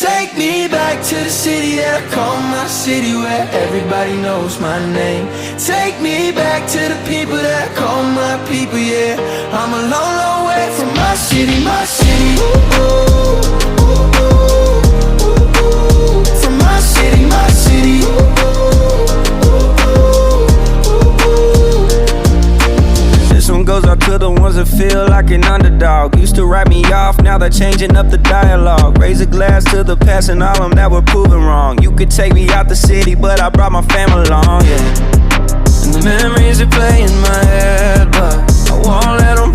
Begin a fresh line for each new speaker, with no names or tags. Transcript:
Take me back to the city that I call my city, where everybody knows my name. Take me back to the people that I call my people, yeah. I'm a long, long way from my city, my city. Ooh, ooh, ooh, ooh, ooh, ooh. From my city, my city. Ooh, ooh, ooh, ooh, ooh.
This one goes out to the ones that feel like an underdog. Used to write me off, now they're changing up the dialogue. Raise a glass to the past and all them that were proven wrong. You could take me out the city, but I brought my family along, yeah. And the memories replay in my head, but I won't let them